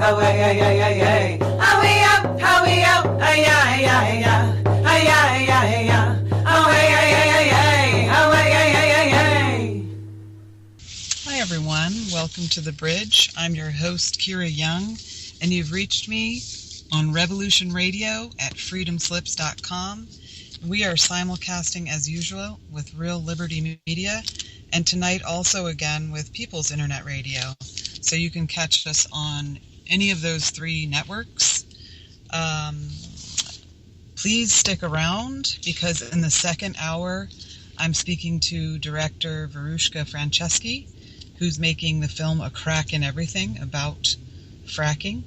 how way, ay, ay, ay, ay. How way up, how way up, ay, ay, ay, ay, ay, ay, ay, ay. How way, ay, ay, ay, ay, how way, ay, ay, ay, ay. Hi everyone, welcome to The Bridge. I'm your host, Kira Young, and you've reached me on Revolution Radio at freedomslips.com. We are simulcasting as usual with Real Liberty Media, and tonight also again with People's Internet Radio. So you can catch us on any of those three networks. Please stick around, because in the second hour I'm speaking to director Verushka Franceschi, who's making the film A Crack in Everything about fracking.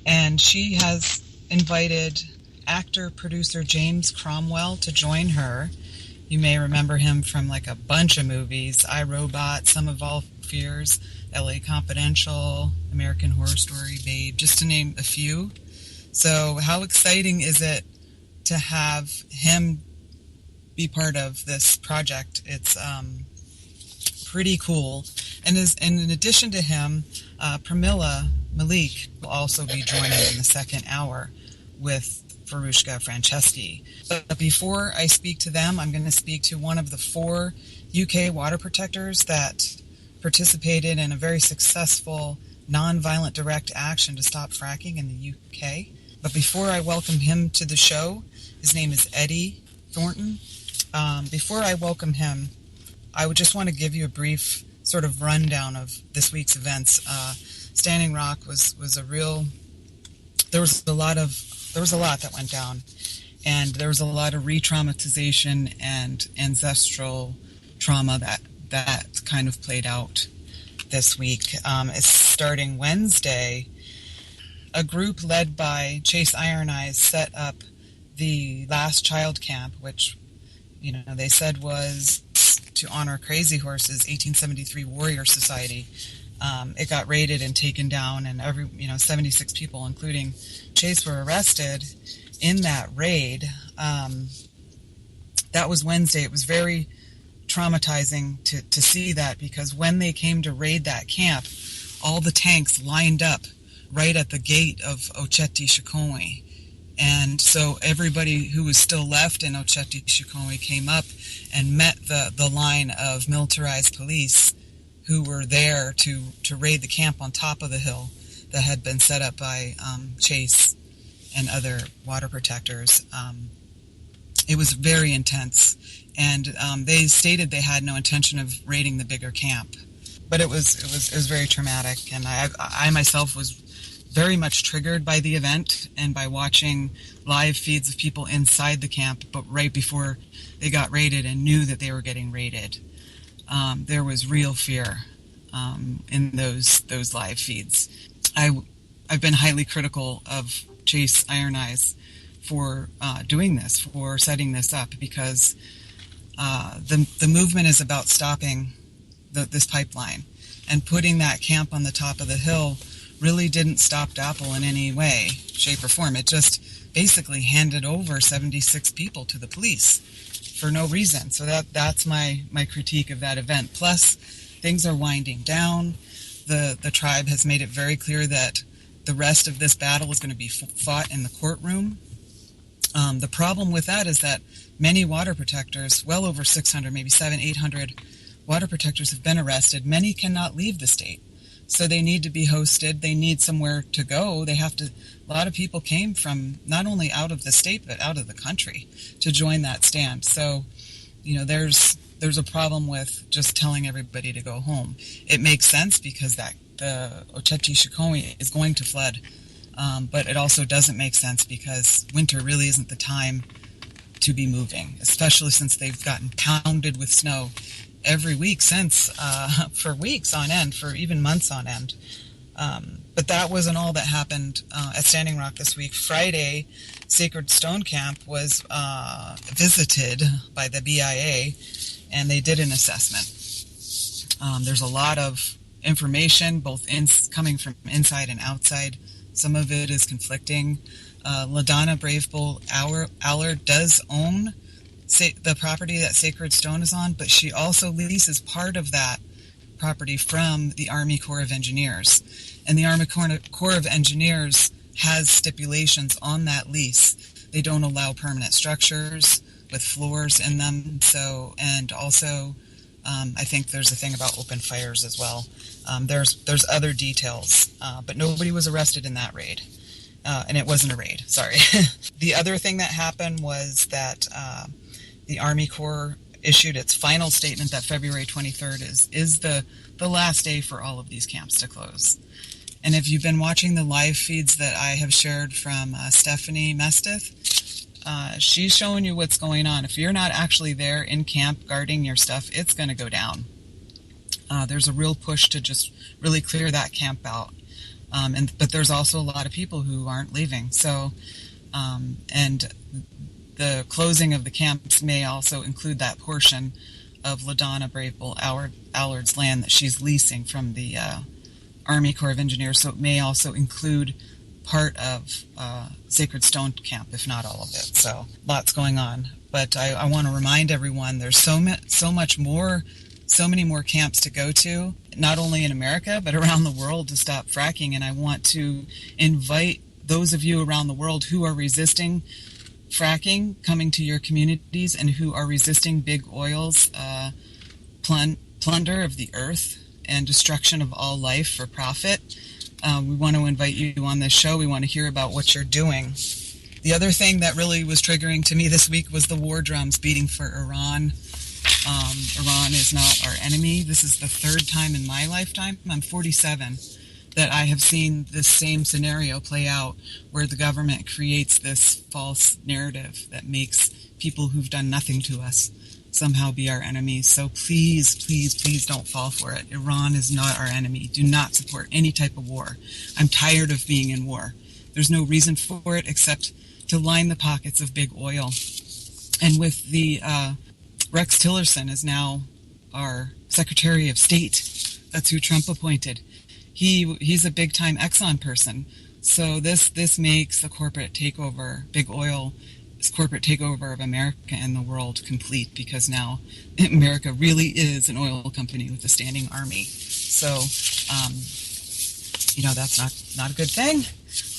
And she has invited actor-producer James Cromwell to join her. You may remember him from like a bunch of movies: I, Robot, Sum of All Fears, LA Confidential, American Horror Story, Babe, just to name a few. So how exciting is it to have him be part of this project? It's pretty cool. And in addition to him, Pramila Malik will also be joining in the second hour with Verushka Franceschi. But before I speak to them, I'm going to speak to one of the 4 UK water protectors that participated in a very successful non-violent direct action to stop fracking in the UK. But before I welcome him to the show, his name is Eddie Thornton. Before I welcome him, I would just want to give you a brief sort of rundown of this week's events. Standing Rock was a real. There was a lot that went down, and there was a lot of re-traumatization and ancestral trauma that kind of played out this week. It's starting Wednesday. A group led by Chase Iron Eyes set up the Last Child Camp, which, they said was to honor Crazy Horse's 1873 Warrior Society. It got raided and taken down, and 76 people, including Chase, were arrested in that raid. That was Wednesday. It was very traumatizing to see that, because when they came to raid that camp, all the tanks lined up right at the gate of Ocheti Shikomi. And so everybody who was still left in Ocheti Shikomi came up and met the line of militarized police who were there to raid the camp on top of the hill that had been set up by Chase and other water protectors. It was very intense, and they stated they had no intention of raiding the bigger camp. But it was very traumatic, and I myself was very much triggered by the event and by watching live feeds of people inside the camp, but right before they got raided and knew that they were getting raided. There was real fear in those live feeds. I've been highly critical of Chase Iron Eyes for doing this, for setting this up, because the movement is about stopping this pipeline, and putting that camp on the top of the hill really didn't stop DAPL in any way, shape, or form. It just basically handed over 76 people to the police for no reason. So that's my critique of that event. Plus, things are winding down. The tribe has made it very clear that the rest of this battle is going to be fought in the courtroom. The problem with that is that many water protectors, well over 600, maybe 800 water protectors have been arrested. Many cannot leave the state. So they need to be hosted. They need somewhere to go. A lot of people came from not only out of the state, but out of the country to join that stand. So, there's a problem with just telling everybody to go home. It makes sense because the Ocheti Shikomi is going to flood. But it also doesn't make sense because winter really isn't the time to be moving, especially since they've gotten pounded with snow every week since, for weeks on end, for even months on end. But that wasn't all that happened at Standing Rock this week. Friday, Sacred Stone Camp was visited by the BIA, and they did an assessment. There's a lot of information, both coming from inside and outside. Some of it is conflicting. LaDonna Brave Bull Allard does own the property that Sacred Stone is on, but she also leases part of that property from the Army Corps of Engineers. And the Army Corps of Engineers has stipulations on that lease. They don't allow permanent structures with floors in them. So, and also, I think there's a thing about open fires as well. There's other details, but nobody was arrested in that raid. And it wasn't a raid, sorry. The other thing that happened was that the Army Corps issued its final statement that February 23rd is the last day for all of these camps to close. And if you've been watching the live feeds that I have shared from Stephanie Mesteth, she's showing you what's going on. If you're not actually there in camp guarding your stuff, it's going to go down. There's a real push to just really clear that camp out. But there's also a lot of people who aren't leaving. So, and the closing of the camps may also include that portion of LaDonna Brave Bull Allard's land that she's leasing from the Army Corps of Engineers. So it may also include part of Sacred Stone Camp, if not all of it. So lots going on. But I want to remind everyone there's so many more camps to go to, not only in America, but around the world to stop fracking. And I want to invite those of you around the world who are resisting fracking coming to your communities and who are resisting big oil's plunder of the earth and destruction of all life for profit. We want to invite you on this show. We want to hear about what you're doing. The other thing that really was triggering to me this week was the war drums beating for Iran. Iran is not our enemy. This is the third time in my lifetime, I'm 47, that I have seen this same scenario play out where the government creates this false narrative that makes people who've done nothing to us somehow be our enemies. So please, please, please don't fall for it. Iran is not our enemy. Do not support any type of war. I'm tired of being in war. There's no reason for it except to line the pockets of big oil. And with the Rex Tillerson is now our Secretary of State. That's who Trump appointed. He's a big-time Exxon person. So this makes the corporate takeover, big oil, this corporate takeover of America and the world complete, because now America really is an oil company with a standing army. So, that's not a good thing.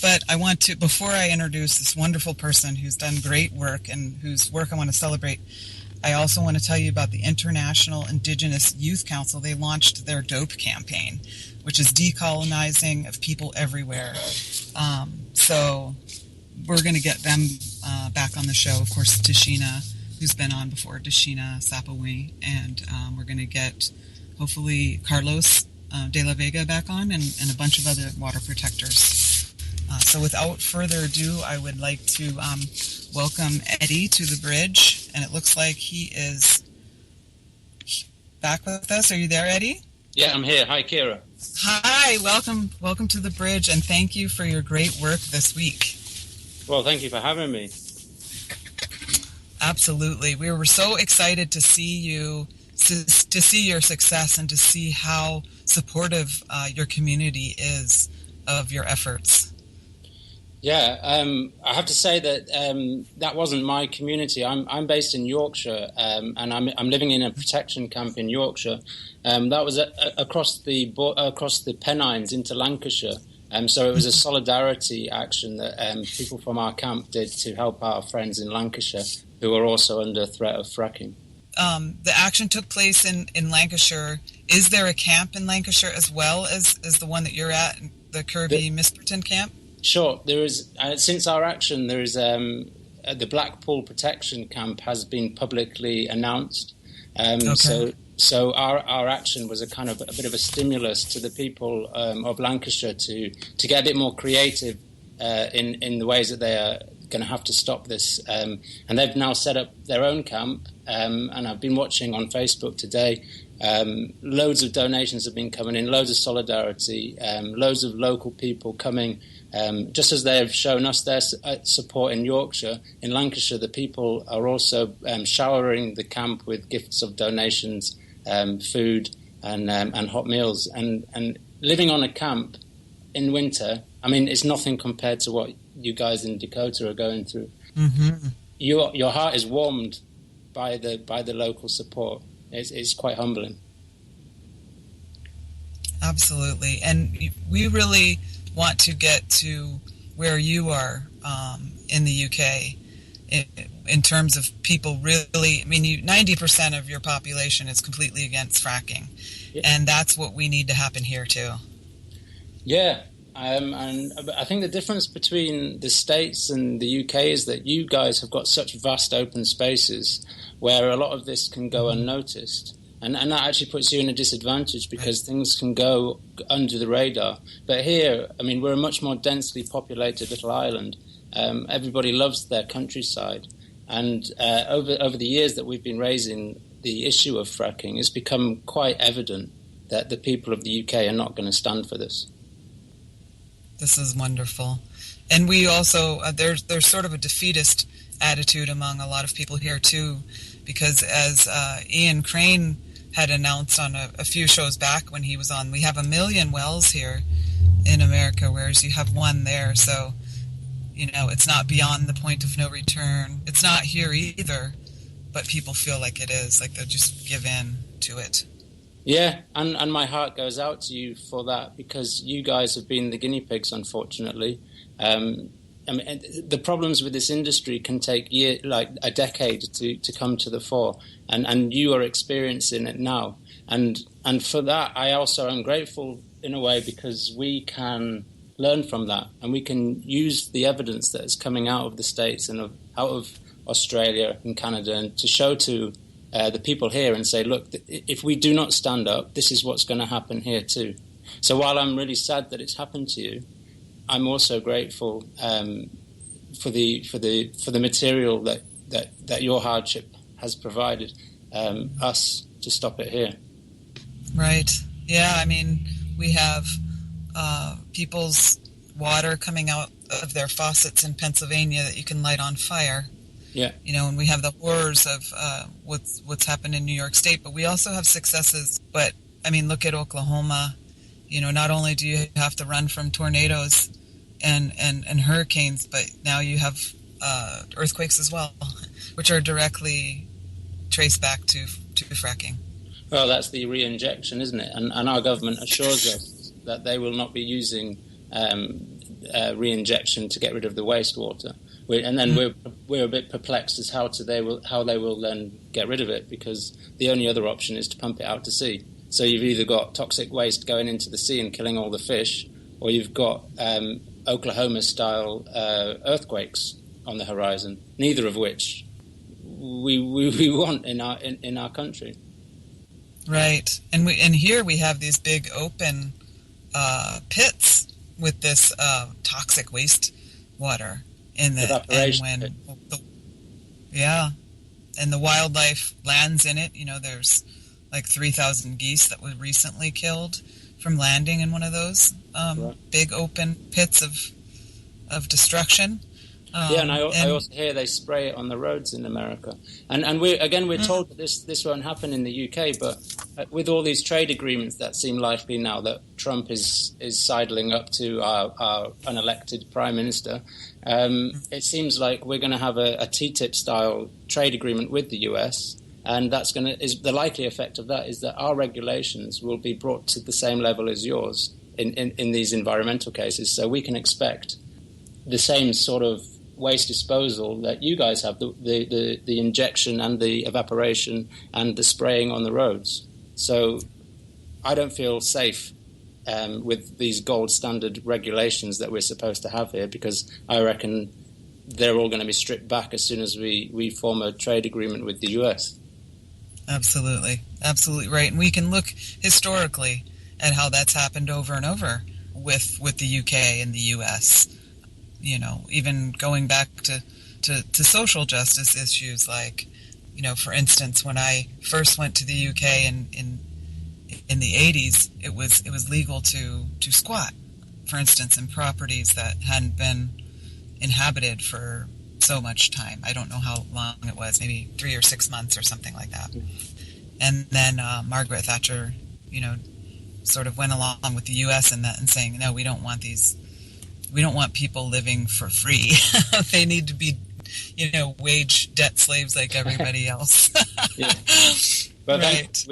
But I want to, before I introduce this wonderful person who's done great work and whose work I want to celebrate, I also want to tell you about the International Indigenous Youth Council. They launched their DOPE campaign, which is decolonizing of people everywhere. So we're going to get them back on the show. Of course, Tashina, who's been on before, Tashina Sapawi, and we're going to get, hopefully, Carlos de la Vega back on and a bunch of other water protectors. So without further ado, I would like to welcome Eddie to the bridge, and it looks like he is back with us. Are you there, Eddie? Yeah, I'm here. Hi, Kira. Hi, welcome to the bridge, and thank you for your great work this week. Well, thank you for having me. Absolutely. We were so excited to see you, to see your success and to see how supportive your community is of your efforts. Yeah, I have to say that that wasn't my community. I'm based in Yorkshire, and I'm living in a protection camp in Yorkshire. That was across the Pennines into Lancashire. So it was a solidarity action that people from our camp did to help our friends in Lancashire who are also under threat of fracking. The action took place in Lancashire. Is there a camp in Lancashire as well as the one that you're at, the Kirby Misperton camp? Sure. There is. Since our action, there is the Blackpool Protection Camp has been publicly announced. Okay. So our action was a bit of a stimulus to the people of Lancashire to get a bit more creative in the ways that they are going to have to stop this. And they've now set up their own camp. And I've been watching on Facebook today. Loads of donations have been coming in, loads of solidarity, loads of local people coming. Just as they have shown us their support in Yorkshire, in Lancashire, the people are also showering the camp with gifts of donations, food and hot meals. And living on a camp in winter, I mean, it's nothing compared to what you guys in Dakota are going through. Mm-hmm. Your heart is warmed by the local support. It's quite humbling. Absolutely. And we really want to get to where you are in the UK in terms of people really, I mean, 90% of your population is completely against fracking. Yeah. And that's what we need to happen here too. Yeah. And I think the difference between the States and the UK is that you guys have got such vast open spaces where a lot of this can go unnoticed. And that actually puts you in a disadvantage because things can go under the radar. But here, I mean, we're a much more densely populated little island. Everybody loves their countryside. And over the years that we've been raising the issue of fracking, it's become quite evident that the people of the UK are not going to stand for this. This is wonderful. And we also, there's sort of a defeatist attitude among a lot of people here too, because as Ian Crane had announced on a few shows back when he was on, we have 1 million wells here in America, whereas you have one there. So, you know, it's not beyond the point of no return. It's not here either, but people feel like it is, like they'll just give in to it. Yeah, and my heart goes out to you for that because you guys have been the guinea pigs, unfortunately. I mean, the problems with this industry can take like a decade to come to the fore, and you are experiencing it now. And for that, I also am grateful in a way because we can learn from that, and we can use the evidence that is coming out of the States and out of Australia and Canada, and to show to the people here and say, look, if we do not stand up, this is what's going to happen here too. So while I'm really sad that it's happened to you, I'm also grateful for the material that your hardship has provided us to stop it here. Right. Yeah. I mean, we have people's water coming out of their faucets in Pennsylvania that you can light on fire. Yeah. You know, and we have the horrors of what's happened in New York State, but we also have successes. But I mean, look at Oklahoma. You know, not only do you have to run from tornadoes and hurricanes, but now you have earthquakes as well, which are directly traced back to fracking. Well, that's the re-injection, isn't it? And our government assures us that they will not be using re-injection to get rid of the wastewater. And then we're a bit perplexed as how they will then get rid of it, because the only other option is to pump it out to sea. So you've either got toxic waste going into the sea and killing all the fish, or you've got Oklahoma-style earthquakes on the horizon. Neither of which we want in our country. Right, and here we have these big open pits with this toxic waste water in the evaporation. And and the wildlife lands in it. You know, there's like 3,000 geese that were recently killed from landing in one of those big open pits of destruction. And I also hear they spray it on the roads in America. And we're told that this won't happen in the UK, but with all these trade agreements that seem likely now that Trump is sidling up to our unelected prime minister, it seems like we're going to have a TTIP-style trade agreement with the US, and the likely effect of that is that our regulations will be brought to the same level as yours in these environmental cases, so we can expect the same sort of waste disposal that you guys have, the injection and the evaporation and the spraying on the roads. So I don't feel safe with these gold standard regulations that we're supposed to have here, because I reckon they're all going to be stripped back as soon as we form a trade agreement with the US. Absolutely. Absolutely right. And we can look historically at how that's happened over and over with the UK and the US. You know, even going back to social justice issues, like, you know, for instance, when I first went to the UK in the 80s, it was legal to squat, for instance, in properties that hadn't been inhabited for so much time. I don't know how long it was, maybe 3 or 6 months or something like that. And then Margaret Thatcher, you know, sort of went along with the U.S. in that and saying, no, we don't want people living for free. They need to be, you know, wage debt slaves like everybody else. But Right.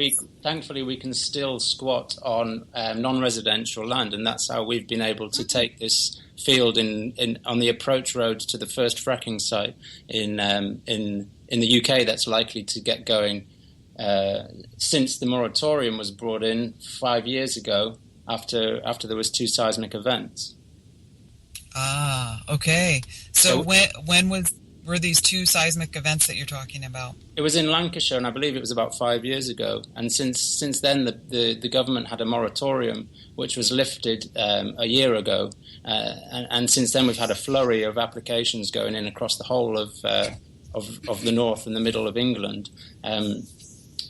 thankfully we can still squat on non-residential land, and that's how we've been able to take this field on the approach road to the first fracking site in the UK that's likely to get going since the moratorium was brought in 5 years ago after there was 2 seismic events. Ah, okay. So when were these 2 seismic events that you're talking about? It was in Lancashire, and I believe it was about 5 years ago. And since then, the government had a moratorium, which was lifted a year ago. And since then, we've had a flurry of applications going in across the whole of the north and the middle of England.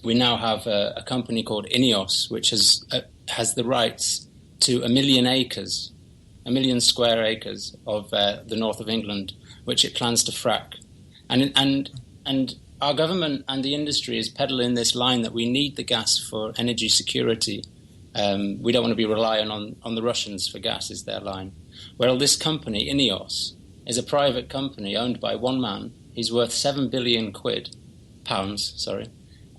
We now have a company called INEOS, which has the rights to 1 million acres, 1 million square acres of the north of England, which it plans to frack. And our government and the industry is peddling this line that we need the gas for energy security. We don't want to be relying on the Russians for gas, is their line. Well, this company, INEOS, is a private company owned by one man. He's worth 7 billion pounds, sorry.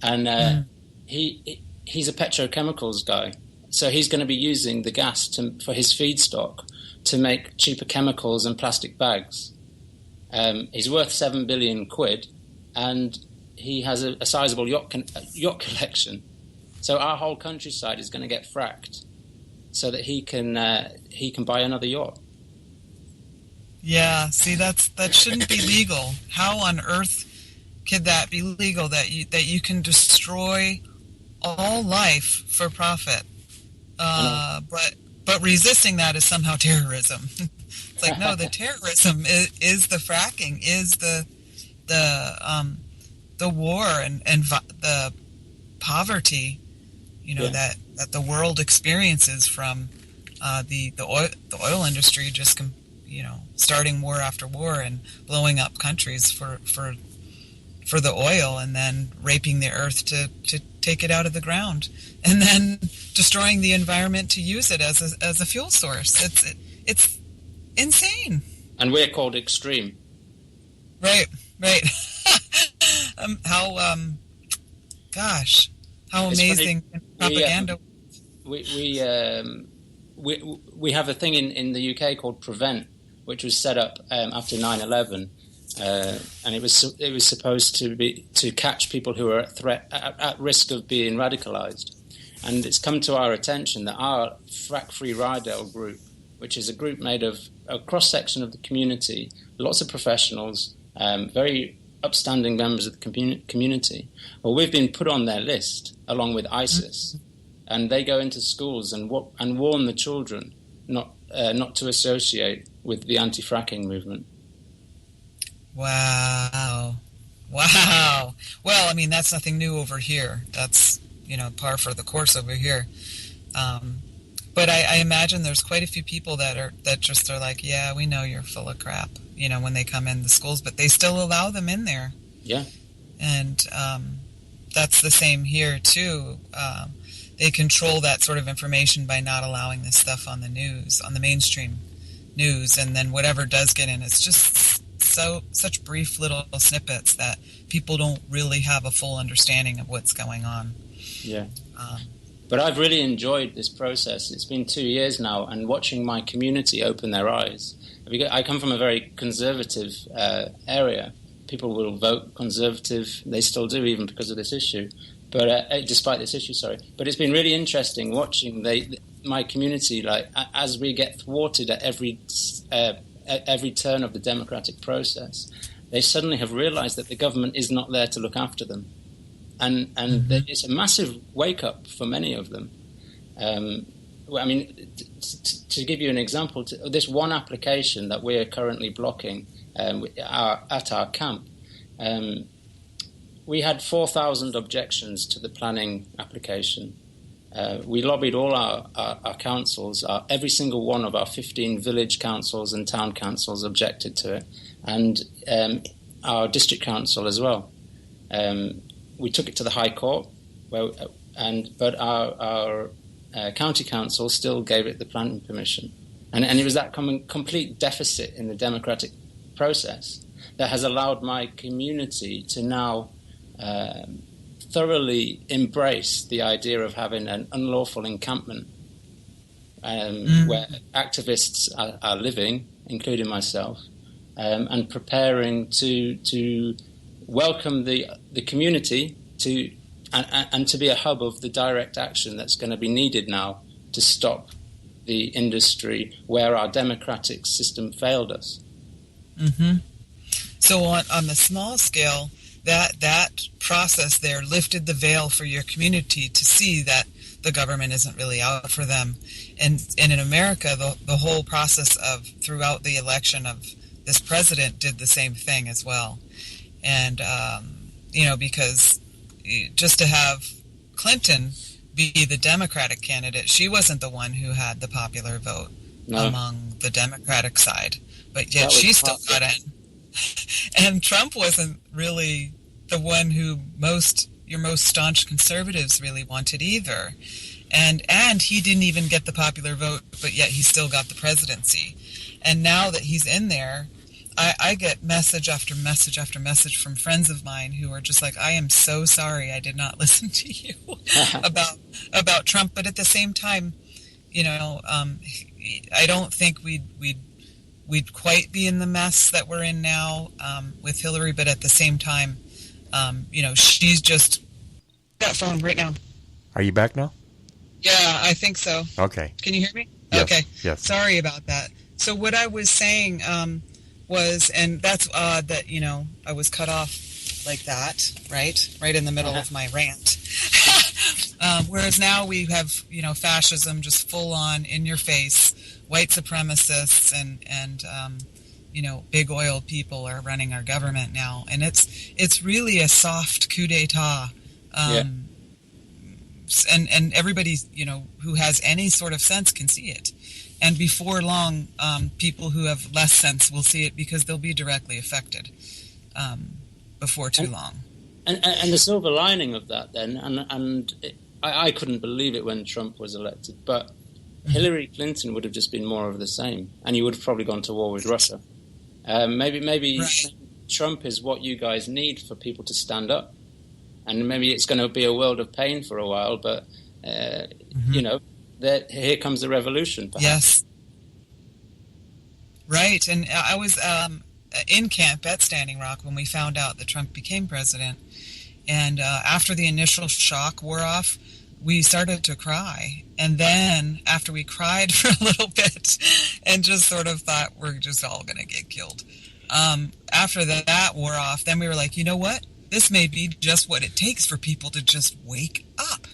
And he's a petrochemicals guy. So he's going to be using the gas for his feedstock to make cheaper chemicals and plastic bags. He's worth 7 billion quid, and he has a sizable yacht collection. So our whole countryside is going to get fracked, so that he can buy another yacht. Yeah, see, that shouldn't be legal. How on earth could that be legal? That you can destroy all life for profit, but resisting that is somehow terrorism. It's like, no, the terrorism is the fracking, is the war and the poverty, that the world experiences from the oil industry just starting war after war and blowing up countries for the oil, and then raping the earth to take it out of the ground, and then destroying the environment to use it as a fuel source. It's insane. And we're called extreme. Right. How amazing propaganda. We have a thing in the UK called Prevent, which was set up after 9/11, and it was supposed to catch people who are at risk of being radicalised. And it's come to our attention that our Frack Free Rydell group, which is a group made of a cross-section of the community, lots of professionals, very upstanding members of the community, well, we've been put on their list along with ISIS, and they go into schools and warn the children not to associate with the anti-fracking movement. Wow. Well, I mean, that's nothing new over here. That's par for the course over here. But I imagine there's quite a few people that just are like, yeah, we know you're full of crap, when they come in the schools, but they still allow them in there. Yeah. And that's the same here, too. They control that sort of information by not allowing this stuff on the news, on the mainstream news. And then whatever does get in, it's just such brief little snippets that people don't really have a full understanding of what's going on. Yeah. But I've really enjoyed this process. It's been 2 years now, and watching my community open their eyes. I come from a very conservative area. People will vote conservative. They still do, even because of this issue. But despite this issue, sorry. But it's been really interesting watching my community, like, as we get thwarted at every turn of the democratic process, they suddenly have realised that the government is not there to look after them. And it's a massive wake-up for many of them. I mean, to give you an example, this one application that we're currently blocking at our camp, we had 4,000 objections to the planning application. We lobbied all our councils. Every single one of our 15 village councils and town councils objected to it, and our district council as well. We took it to the High Court, but our county council still gave it the planning permission. And it was that complete deficit in the democratic process that has allowed my community to now thoroughly embrace the idea of having an unlawful encampment where activists are living, including myself, and preparing to welcome the community and to be a hub of the direct action that's going to be needed now to stop the industry where our democratic system failed us. Mm-hmm. So on the small scale, that process there lifted the veil for your community to see that the government isn't really out for them. And in America, the whole process of throughout the election of this president did the same thing as well. And, because just to have Clinton be the Democratic candidate, she wasn't the one who had the popular vote among the Democratic side, but yet she still got in. And Trump wasn't really the one who your most staunch conservatives really wanted either. And he didn't even get the popular vote, but yet he still got the presidency. And now that he's in there, I get message after message after message from friends of mine who are just like, I am so sorry I did not listen to you about Trump. But at the same time, I don't think we'd quite be in the mess that we're in now with Hillary. But at the same time, she's just that phone right now. Are you back now? Yeah, I think so. Okay. Can you hear me? Yes. Okay. Yes. Sorry about that. So what I was saying was, and that's odd that, I was cut off like that, right in the middle of my rant. Whereas now we have, fascism just full on in your face, white supremacists and big oil people are running our government now. And it's really a soft coup d'etat. And everybody, who has any sort of sense can see it. And before long, people who have less sense will see it because they'll be directly affected before too long. And the silver lining of that then, I couldn't believe it when Trump was elected, but Hillary Clinton would have just been more of the same, and you would have probably gone to war with Russia. Maybe Trump is what you guys need for people to stand up. And maybe it's going to be a world of pain for a while, but, here comes the revolution, perhaps. Yes. Right. And I was in camp at Standing Rock when we found out that Trump became president. And after the initial shock wore off, we started to cry. And then after we cried for a little bit and just sort of thought we're just all going to get killed. After that wore off, then we were like, you know what? This may be just what it takes for people to just wake up,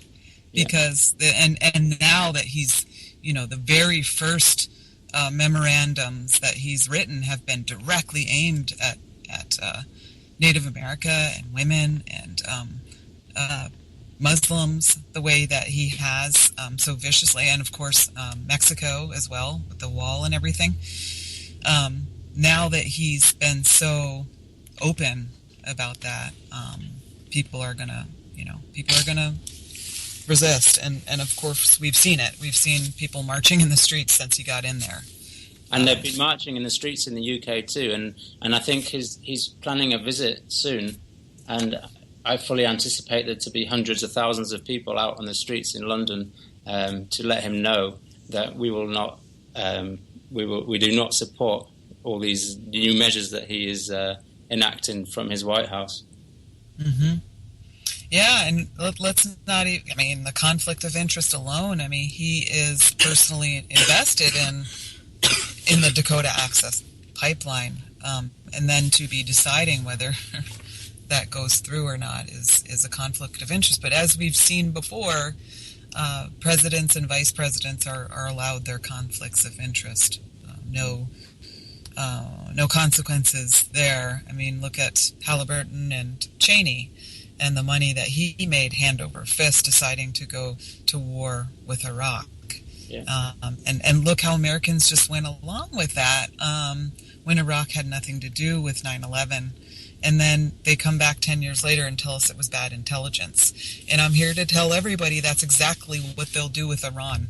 because and now that he's, the very first memorandums that he's written have been directly aimed at Native America and women and Muslims, the way that he has so viciously, and of course Mexico as well with the wall and everything. Now that he's been so open about that, people are gonna resist, and of course we've seen it. We've seen people marching in the streets since he got in there, and they've been marching in the streets in the UK too. And I think he's planning a visit soon, and I fully anticipate there to be hundreds of thousands of people out on the streets in London to let him know that we will not, we do not support all these new measures that he is enacting from his White House. Mm-hmm. Yeah, and let's not even, the conflict of interest alone, he is personally invested in the Dakota Access Pipeline, and then to be deciding whether that goes through or not is a conflict of interest. But as we've seen before, presidents and vice presidents are allowed their conflicts of interest. No consequences there. Look at Halliburton and Cheney and the money that he made hand over fist deciding to go to war with Iraq. Yeah. And look how Americans just went along with that when Iraq had nothing to do with 9/11. And then they come back 10 years later and tell us it was bad intelligence. And I'm here to tell everybody that's exactly what they'll do with Iran.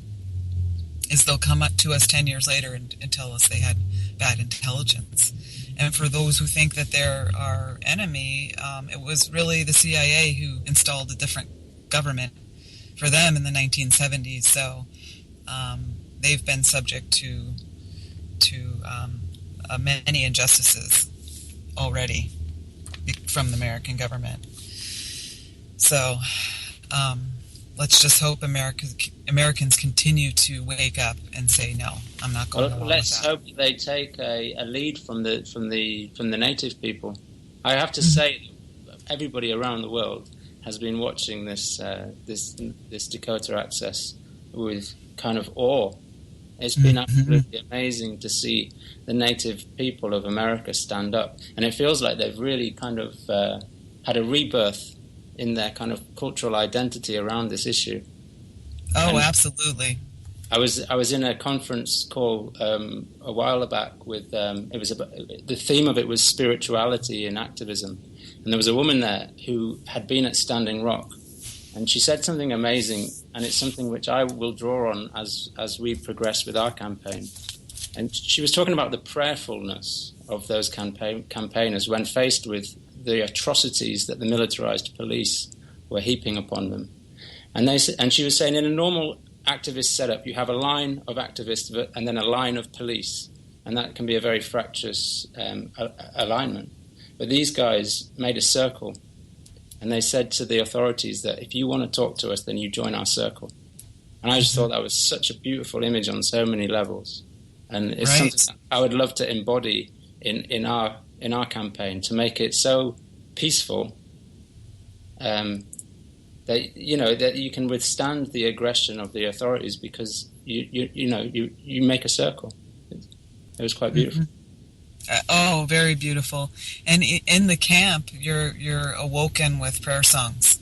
is they'll come up to us 10 years later and tell us they had bad intelligence. And for those who think that they're our enemy, it was really the CIA who installed a different government for them in the 1970s. So they've been subject to many injustices already from the American government. So let's just hope Americans continue to wake up and say, no, I'm not going along with that. Let's hope they take a lead from the native people. I have to say, everybody around the world has been watching this Dakota Access with kind of awe. It's been absolutely amazing to see the native people of America stand up, and it feels like they've really kind of had a rebirth in their kind of cultural identity around this issue. Oh, and absolutely. I was in a conference call a while back with it was about, the theme of it was spirituality and activism, and there was a woman there who had been at Standing Rock, and she said something amazing, and it's something which I will draw on as we progress with our campaign. And she was talking about the prayerfulness of those campaigners when faced with the atrocities that the militarized police were heaping upon them. And she was saying, in a normal activist setup, you have a line of activists and then a line of police, and that can be a very fractious alignment. But these guys made a circle, and they said to the authorities that if you want to talk to us, then you join our circle. And I just thought that was such a beautiful image on so many levels. And it's something that I would love to embody in our campaign, to make it so peaceful that you can withstand the aggression of the authorities because you make a circle. It was quite beautiful. Oh, very beautiful. And in the camp, you're awoken with prayer songs,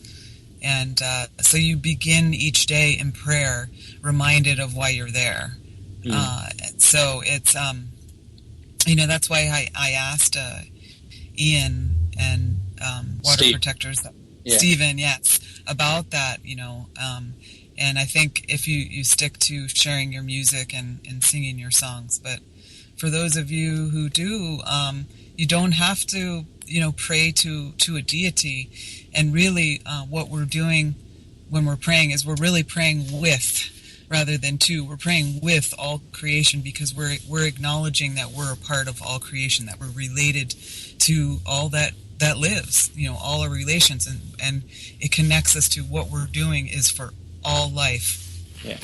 and so you begin each day in prayer, reminded of why you're there. So it's that's why I asked Ian and Water Steve. Protectors, Stephen, yes, about that. And I think if you stick to sharing your music and singing your songs, but for those of you who do, you don't have to, pray to a deity. And really, what we're doing when we're praying is we're really praying with, rather than to. We're praying with all creation, because we're acknowledging that we're a part of all creation, that we're related to all that lives, all our relations, and it connects us to what we're doing is for all life. Yeah.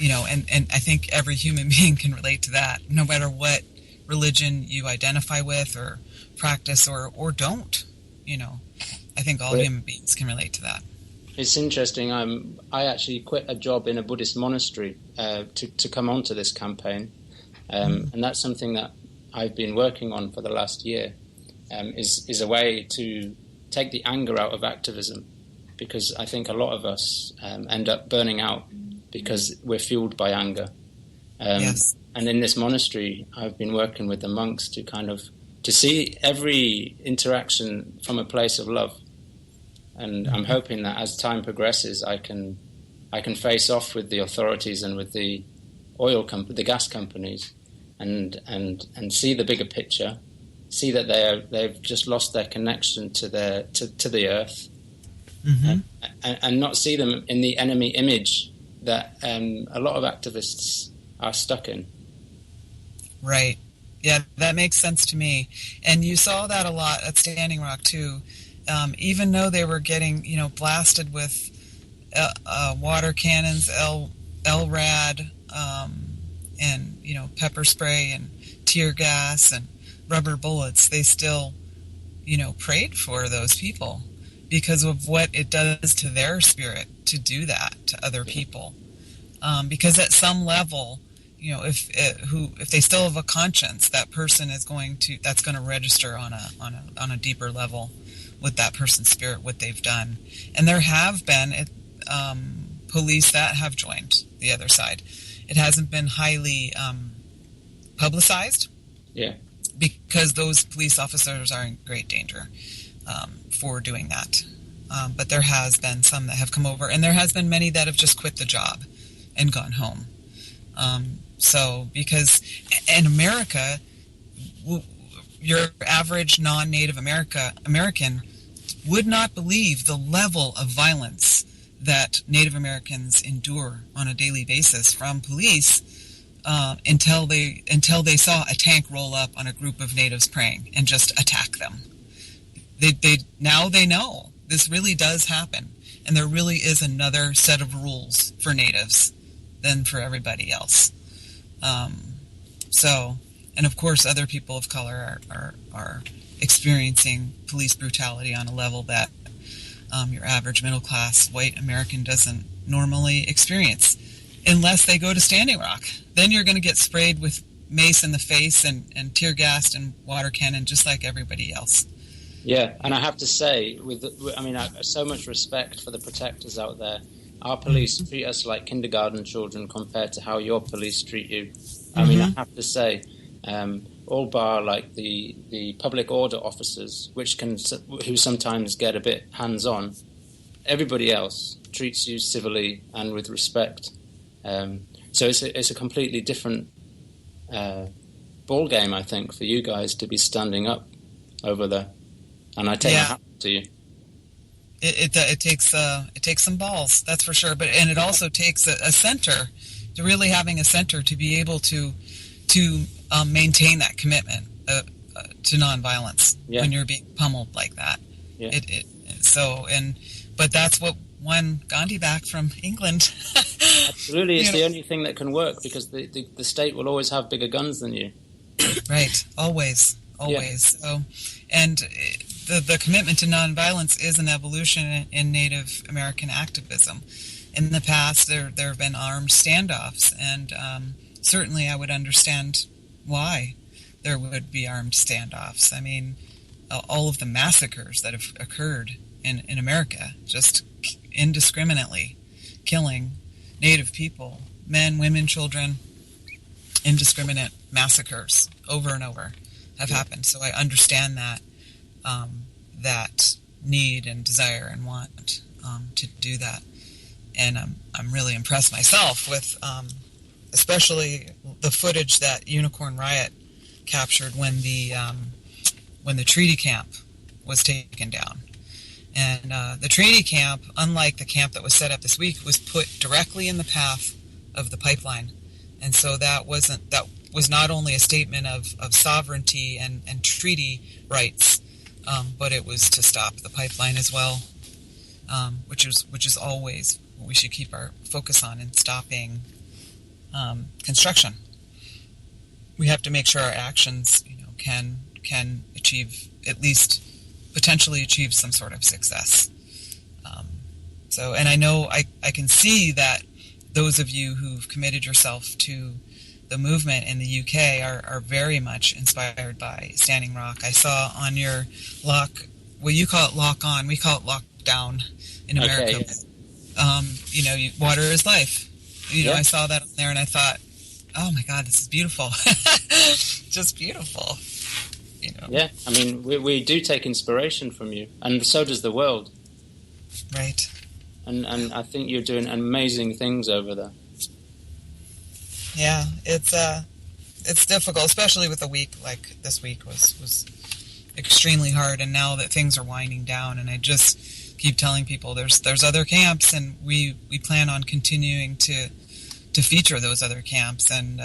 And I think every human being can relate to that, no matter what religion you identify with or practice or don't. I think all human beings can relate to that. It's interesting. I actually quit a job in a Buddhist monastery to come onto this campaign, and that's something that I've been working on for the last year. Is a way to take the anger out of activism, because I think a lot of us end up burning out because we're fueled by anger. Yes. And in this monastery, I've been working with the monks to see every interaction from a place of love. And I'm hoping that as time progresses, I can face off with the authorities and with the the gas companies, and see the bigger picture, see that they've just lost their connection to the earth, and not see them in the enemy image that a lot of activists are stuck in. Right. Yeah, that makes sense to me. And you saw that a lot at Standing Rock too. Even though they were getting, blasted with water cannons, LRAD, and pepper spray and tear gas and rubber bullets, they still, prayed for those people because of what it does to their spirit to do that to other people. Because at some level, if they still have a conscience, that person is that's going to register on a deeper level with that person's spirit, what they've done. And there have been police that have joined the other side. It hasn't been highly publicized. Yeah. Because those police officers are in great danger for doing that. But there has been some that have come over, and there has been many that have just quit the job and gone home. So, because in America, your average non-Native American would not believe the level of violence that Native Americans endure on a daily basis from police until they saw a tank roll up on a group of natives praying and just attack them. Now they know this really does happen, and there really is another set of rules for natives than for everybody else. And of course, other people of color are experiencing police brutality on a level that your average middle-class white American doesn't normally experience, unless they go to Standing Rock. Then you're going to get sprayed with mace in the face and tear gassed and water cannon, just like everybody else. Yeah, and I have to say, I have so much respect for the protectors out there. Our police treat us like kindergarten children compared to how your police treat you. I mean, I have to say, all bar like the public order officers, who sometimes get a bit hands-on. Everybody else treats you civilly and with respect. So it's a completely different ball game, I think, for you guys to be standing up over there. And I take my hat to you. It takes some balls, that's for sure. And it also takes a center, to really having a center to be able to maintain that commitment to nonviolence when you're being pummeled like that. Yeah. But that's what won Gandhi back from England. Absolutely, it's the only thing that can work, because the state will always have bigger guns than you. Right, always. Yeah. So, and the commitment to nonviolence is an evolution in Native American activism. In the past, there have been armed standoffs, and certainly I would understand why there would be armed standoffs. I mean, all of the massacres that have occurred in America, just indiscriminately killing Native people, men, women, children, indiscriminate massacres over and over have happened. So I understand that that need and desire and want to do that. And I'm really impressed myself with especially the footage that Unicorn Riot captured when the treaty camp was taken down. And the treaty camp, unlike the camp that was set up this week, was put directly in the path of the pipeline. And so that was not only a statement of sovereignty and treaty rights, but it was to stop the pipeline as well, which is always what we should keep our focus on, in stopping construction. We have to make sure our actions, can achieve, at least potentially achieve, some sort of success. And I know I can see that those of you who've committed yourself to the movement in the UK are very much inspired by Standing Rock. I saw on your you call it lock on, we call it lock down in America. Okay. Water is life. I saw that on there and I thought, oh my God, this is beautiful. Just beautiful. Yeah, I mean, we do take inspiration from you, and so does the world. Right. And I think you're doing amazing things over there. Yeah, it's difficult, especially with a week like this week was extremely hard, and now that things are winding down, and I just keep telling people there's other camps, and we plan on continuing to feature those other camps, and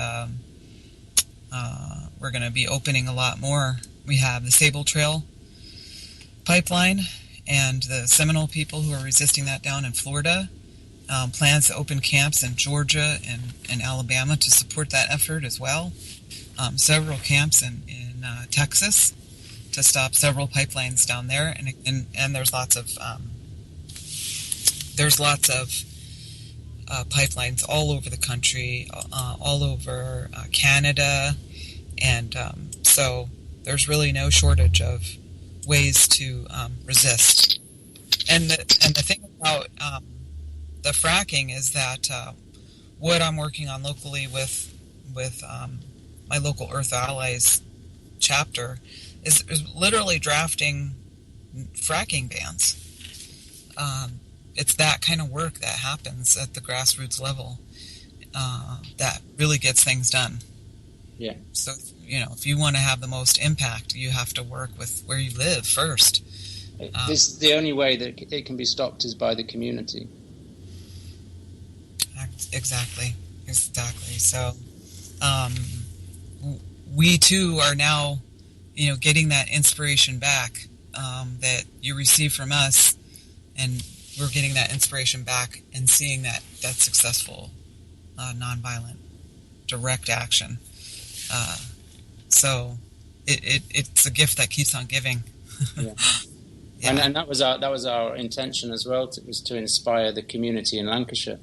we're going to be opening a lot more. We have the Sable Trail pipeline and the Seminole people who are resisting that down in Florida. Plans to open camps in Georgia and Alabama to support that effort as well. Several camps in Texas to stop several pipelines down there, and there's lots of pipelines all over the country, all over Canada, and so there's really no shortage of ways to resist. And the thing about the fracking is that what I'm working on locally with my local Earth Allies chapter is literally drafting fracking bans. It's that kind of work that happens at the grassroots level. that really gets things done. Yeah. So, if you want to have the most impact, you have to work with where you live first. The only way that it can be stopped is by the community. Exactly. So, we too are now, getting that inspiration back that you receive from us, and we're getting that inspiration back and seeing that successful, nonviolent, direct action. So it's a gift that keeps on giving. Yeah. Yeah. And that was our intention as well. It was to inspire the community in Lancashire,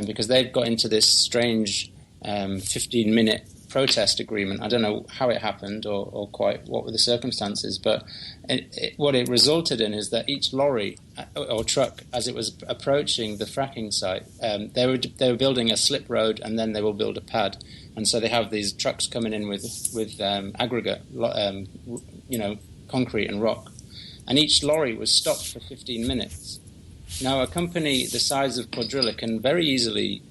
because they've got into this strange 15-minute protest agreement. I don't know how it happened or quite what were the circumstances, but what it resulted in is that each lorry or truck, as it was approaching the fracking site, they were building a slip road, and then they will build a pad, and so they have these trucks coming in with aggregate, concrete and rock, and each lorry was stopped for 15 minutes. Now, a company the size of Quadrilla can very easily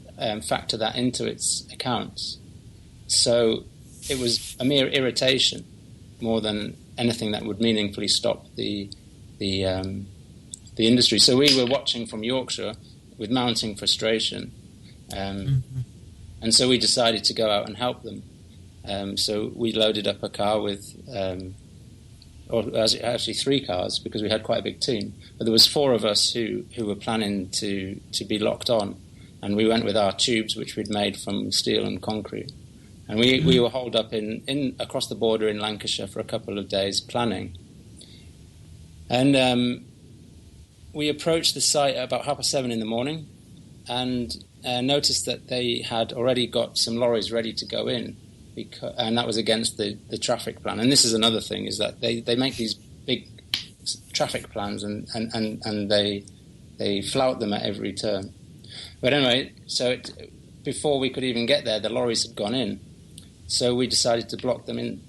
factor that into its accounts. So it was a mere irritation more than anything that would meaningfully stop the industry. So we were watching from Yorkshire with mounting frustration, and so we decided to go out and help them. So we loaded up a car with, actually 3 cars, because we had quite a big team. But there was 4 of us who were planning to be locked on, and we went with our tubes, which we'd made from steel and concrete. And we were holed up in across the border in Lancashire for a couple of days planning. And we approached the site at about 7:30 in the morning, and noticed that they had already got some lorries ready to go in, and that was against the traffic plan. And this is another thing, is that they make these big traffic plans and they flout them at every turn. But anyway, so before we could even get there, the lorries had gone in. So we decided to block them in,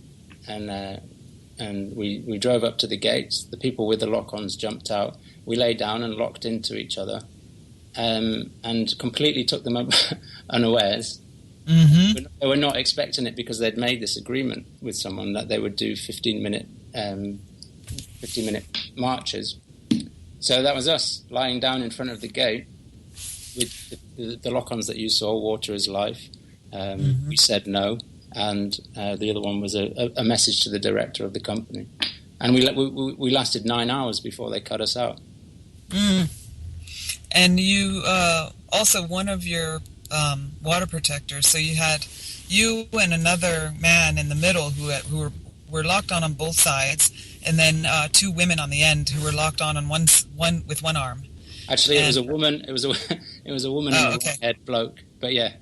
and we drove up to the gates. The people with the lock-ons jumped out. We lay down and locked into each other, and completely took them up unawares. Mm-hmm. They were not expecting it, because they'd made this agreement with someone that they would do 15-minute marches. So that was us lying down in front of the gate with the lock-ons that you saw, water is life. We said no. And the other one was a message to the director of the company. And we lasted 9 hours before they cut us out. And you also, one of your water protectors, so you had you and another man in the middle who were locked on both sides, and then 2 women on the end who were locked on one with one arm. Actually, it was a woman. It was a woman and a white-haired bloke. But yeah.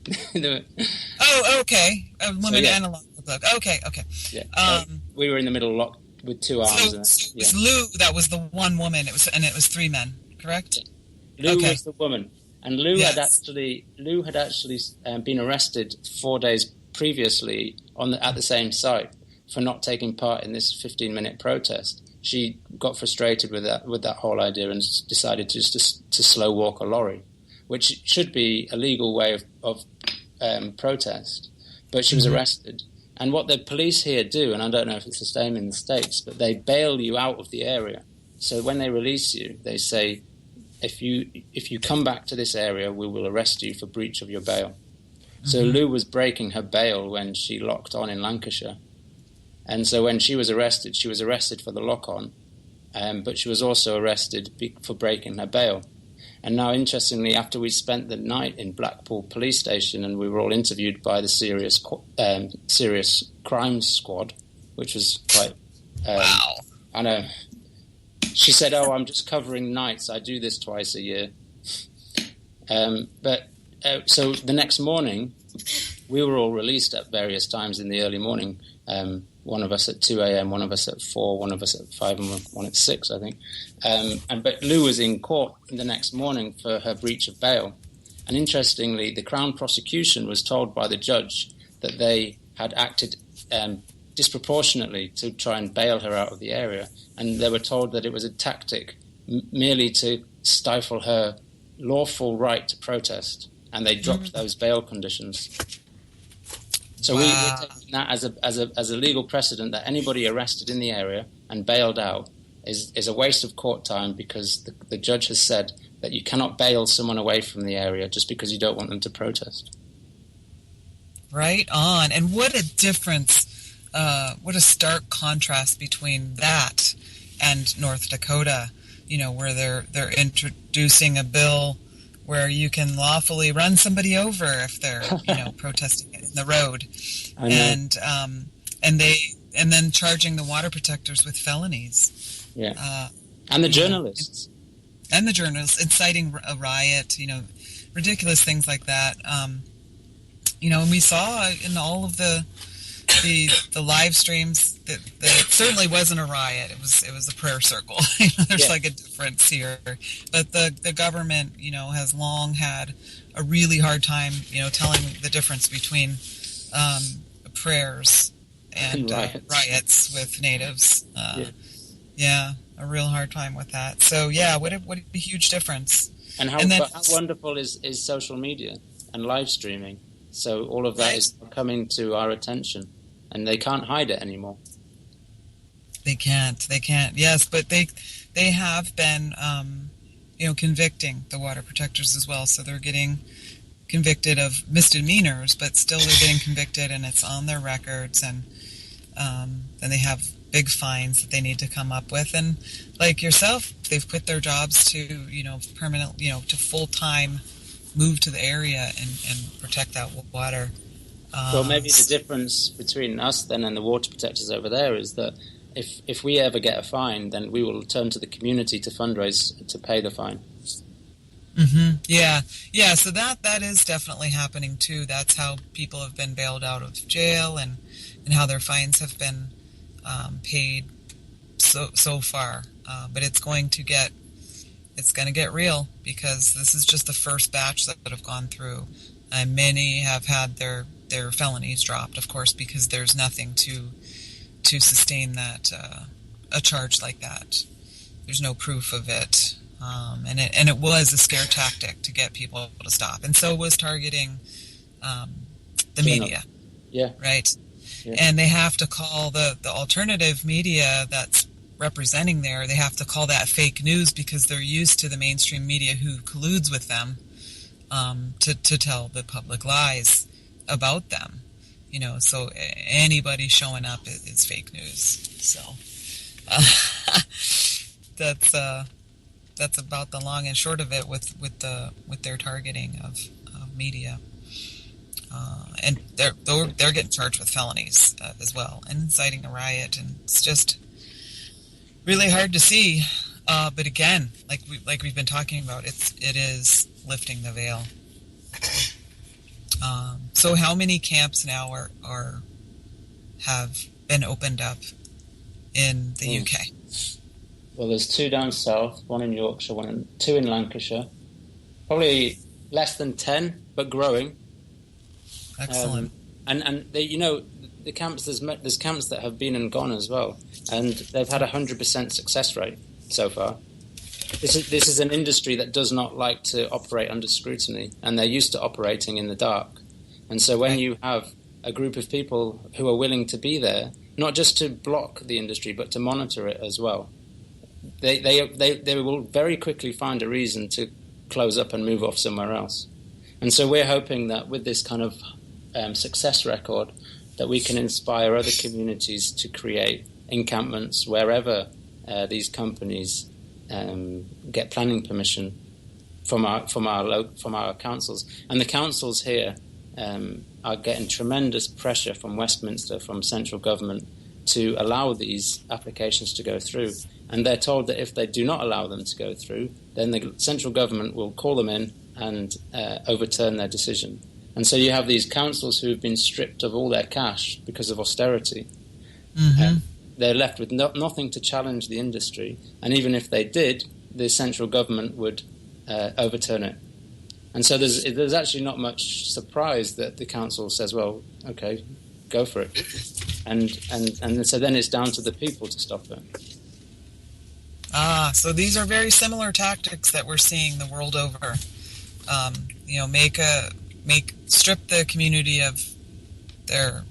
Okay. A woman and a long bloke. Okay. Yeah. We were in the middle, locked with 2 arms. So it was Lou that was the one woman. It was 3 men, correct? Yeah. Lou was the woman, and Lou had actually been arrested 4 days previously at the same site for not taking part in this 15-minute protest. She got frustrated with that whole idea and decided to slow walk a lorry, which should be a legal way of protest. But she was arrested. And what the police here do, and I don't know if it's the same in the States, but they bail you out of the area. So when they release you, they say, if you come back to this area, we will arrest you for breach of your bail. So Lou was breaking her bail when she locked on in Lancashire. And so when she was arrested for the lock-on, but she was also arrested for breaking her bail. And now, interestingly, after we spent the night in Blackpool Police Station and we were all interviewed by the serious crime squad, which was quite... wow. I know. She said, I'm just covering nights. I do this twice a year. So the next morning, we were all released at various times in the early morning. One of us at 2 a.m., one of us at 4, one of us at 5, and one at 6, I think. But Lou was in court the next morning for her breach of bail. And interestingly, the Crown prosecution was told by the judge that they had acted disproportionately to try and bail her out of the area. And they were told that it was a tactic merely to stifle her lawful right to protest. and they dropped those bail conditions. So we're taking that as a legal precedent that anybody arrested in the area and bailed out is a waste of court time, because the judge has said that you cannot bail someone away from the area just because you don't want them to protest. Right on. And what a difference, what a stark contrast between that and North Dakota, where they're introducing a bill where you can lawfully run somebody over if they're, protesting in the road, and then charging the water protectors with felonies. Yeah, and the journalists, inciting a riot. Ridiculous things like that. And we saw in all of the live streams that it certainly wasn't a riot. It was a prayer circle. There's like a difference here. But the government, has long had a really hard time, telling the difference between prayers and riots with natives. A real hard time with that. So what a huge difference. And how wonderful is social media and live streaming. So all of that is coming to our attention, and they can't hide it anymore. They can't. Yes, but they have been, convicting the water protectors as well. So they're getting convicted of misdemeanors, but still they're getting convicted, and it's on their records, and they have big fines that they need to come up with. And like yourself, they've quit their jobs to, permanent, to full-time move to the area and protect that water. Well, maybe the difference between us then and the water protectors over there is that if we ever get a fine, then we will turn to the community to fundraise to pay the fine. Mm-hmm. Yeah. So that is definitely happening too. That's how people have been bailed out of jail, and how their fines have been paid so far. But it's going to get real, because this is just the first batch that have gone through, and many have had their felonies dropped, of course, because there's nothing to sustain that a charge like that. There's no proof of it, and it was a scare tactic to get people to stop, and so was targeting the media. Yeah. Right. Yeah. And they have to call the alternative media that's representing there, they have to call that fake news, because they're used to the mainstream media who colludes with them to tell the public lies about them. So anybody showing up is fake news. So that's about the long and short of it with their targeting of media. And they're getting charged with felonies as well, and inciting a riot, and it's just really hard to see, but again, like we've been talking about, it is lifting the veil. So how many camps now have been opened up in the UK? Well, there's 2 down south, 1 in Yorkshire, 2 in Lancashire. Probably less than 10, but growing. Excellent. And they, the camps, there's camps that have been and gone as well, and they've had 100% success rate so far. This is an industry that does not like to operate under scrutiny, and they're used to operating in the dark. And so when you have a group of people who are willing to be there, not just to block the industry, but to monitor it as well, they will very quickly find a reason to close up and move off somewhere else. And so we're hoping that with this kind of success record, that we can inspire other communities to create encampments wherever these companies get planning permission from our councils. And the councils here are getting tremendous pressure from Westminster, from central government, to allow these applications to go through. And they're told that if they do not allow them to go through, then the central government will call them in and overturn their decision. And so you have these councils who have been stripped of all their cash because of austerity. Mm-hmm. They're left with nothing to challenge the industry. And even if they did, the central government would overturn it. And so there's actually not much surprise that the council says, well, okay, go for it. And so then it's down to the people to stop it. So these are very similar tactics that we're seeing the world over. strip the community of their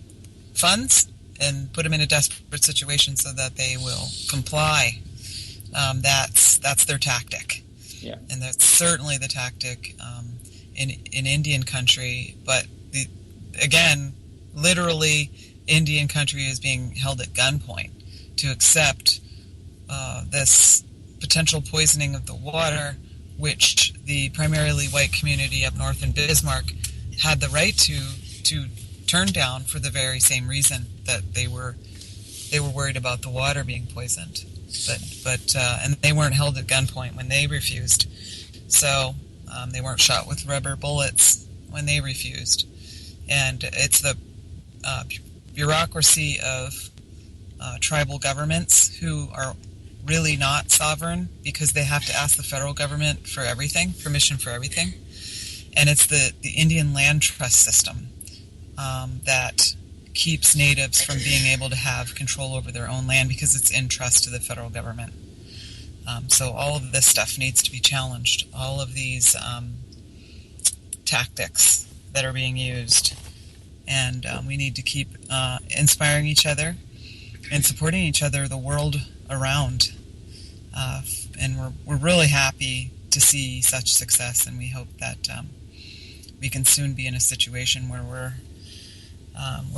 funds and put them in a desperate situation so that they will comply. That's their tactic. Yeah. And that's certainly the tactic in Indian country. But again, literally, Indian country is being held at gunpoint to accept this potential poisoning of the water, which the primarily white community up north in Bismarck had the right to turn down for the very same reason that they were worried about the water being poisoned. But and they weren't held at gunpoint when they refused. So they weren't shot with rubber bullets when they refused. And it's the bureaucracy of tribal governments who are really not sovereign because they have to ask the federal government for everything, permission for everything. And it's the Indian land trust system that keeps natives from being able to have control over their own land because it's in trust to the federal government. So all of this stuff needs to be challenged. All of these tactics that are being used. And we need to keep inspiring each other and supporting each other the world around. And we're really happy to see such success, and we hope that we can soon be in a situation where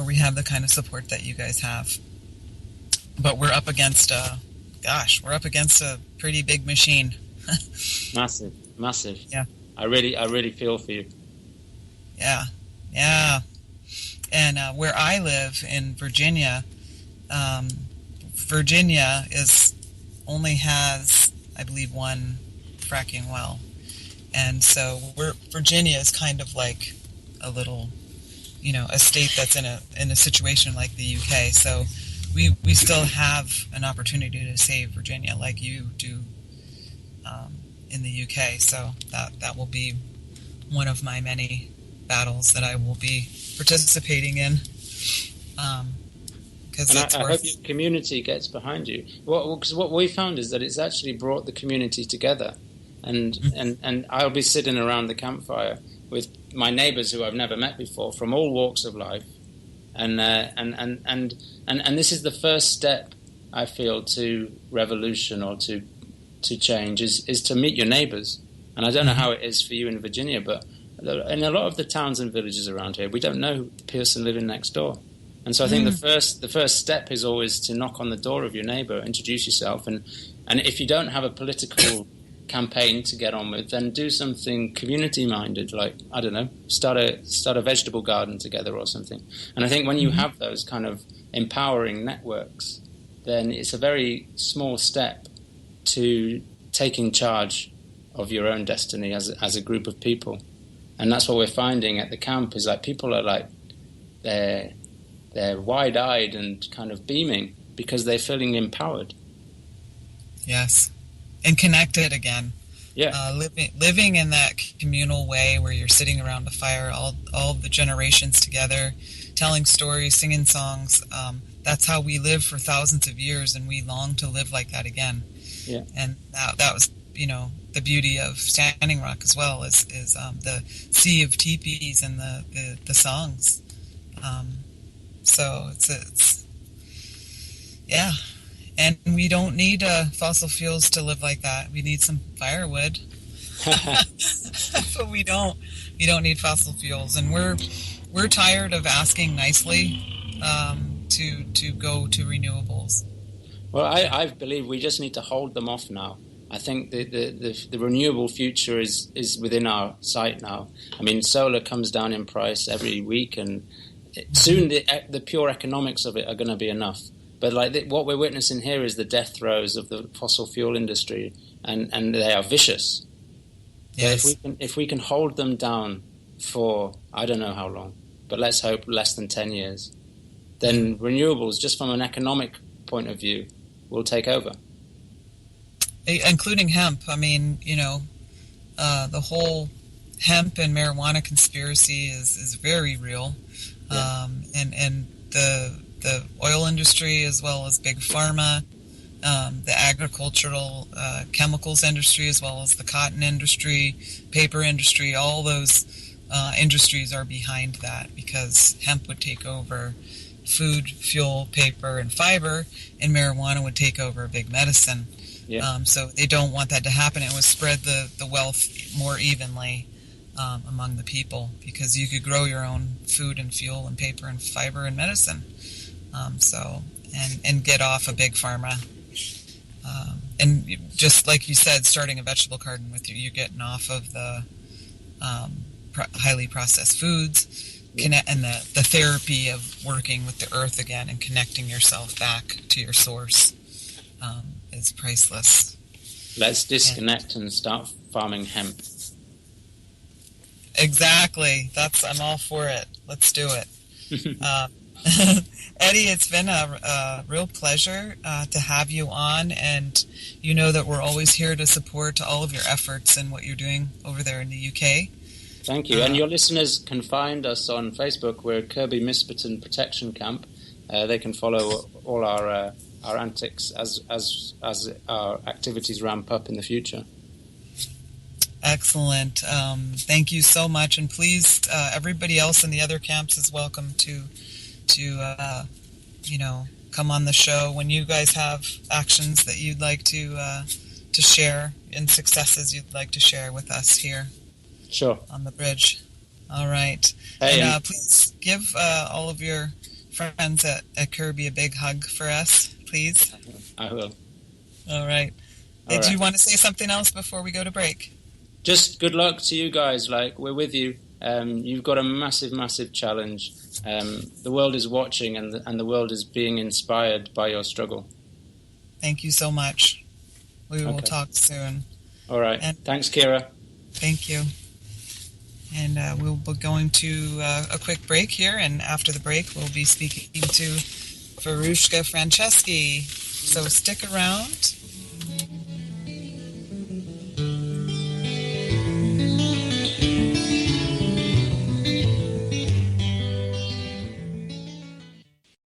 we have the kind of support that you guys have. But we're up against a pretty big machine. Massive. Yeah. I really feel for you. Yeah. And where I live in Virginia, Virginia only has, I believe, one fracking well, and so Virginia is kind of like a little, a state that's in a situation like the UK. So we still have an opportunity to save Virginia, like you do in the UK. So that will be one of my many battles that I will be participating in. And I hope your community gets behind you. Because what we found is that it's actually brought the community together, and I'll be sitting around the campfire with my neighbours who I've never met before from all walks of life, and this is the first step I feel to revolution or to change is to meet your neighbours. And I don't know how it is for you in Virginia, but in a lot of the towns and villages around here, we don't know the person living next door. And so I think the first step is always to knock on the door of your neighbour, introduce yourself, and if you don't have a political campaign to get on with, then do something community-minded, like, I don't know, start a vegetable garden together or something. And I think when you have those kind of empowering networks, then it's a very small step to taking charge of your own destiny as a group of people. And that's what we're finding at the camp is like people are like, they're wide-eyed and kind of beaming because they're feeling empowered. Yes, and connected again. Yeah, living in that communal way where you're sitting around the fire, all the generations together, telling stories, singing songs. That's how we lived for thousands of years, and we long to live like that again. Yeah, and that was the beauty of Standing Rock as well is the sea of teepees and the songs. So it's yeah, and we don't need fossil fuels to live like that. We need some firewood, but we don't need fossil fuels, and we're tired of asking nicely to go to renewables. Well, I believe we just need to hold them off now. I think the renewable future is within our sight now. I mean, solar comes down in price every week, and soon the pure economics of it are going to be enough. But what we're witnessing here is the death throes of the fossil fuel industry, and they are vicious. Yes. So if we can hold them down for I don't know how long, but let's hope less than 10 years, then renewables, just from an economic point of view, will take over. Including hemp. I mean, the whole hemp and marijuana conspiracy is very real. Yeah. And the oil industry as well as big pharma the agricultural chemicals industry, as well as the cotton industry, paper industry. All those industries are behind that, because hemp would take over food, fuel, paper, and fiber, and marijuana would take over big medicine. Yeah. So they don't want that to happen. It would spread the wealth more evenly among the people, because you could grow your own food and fuel and paper and fiber and medicine. And get off a big pharma. And just like you said, starting a vegetable garden with you're getting off of the highly processed foods, and the therapy of working with the earth again and connecting yourself back to your source is priceless. Let's disconnect and start farming hemp. Exactly. I'm all for it. Let's do it. Eddie, it's been a real pleasure to have you on, and you know that we're always here to support all of your efforts and what you're doing over there in the UK. Thank you. And your listeners can find us on Facebook. We're Kirby Misperton Protection Camp. They can follow all our antics as our activities ramp up in the future. Excellent. Thank you so much. And please, everybody else in the other camps is welcome to come on the show when you guys have actions that you'd like to share and successes you'd like to share with us here. Sure. On the bridge. All right. Hey, and please give all of your friends at Kirby a big hug for us, please. I will. All right. Do you want to say something else before we go to break? Just good luck to you guys. We're with you. You've got a massive, massive challenge. The world is watching, and the world is being inspired by your struggle. Thank you so much. We will talk soon. All right. And thanks, Kira. Thank you. And we'll be going to a quick break here, and after the break, we'll be speaking to Farushka Franceschi. So stick around.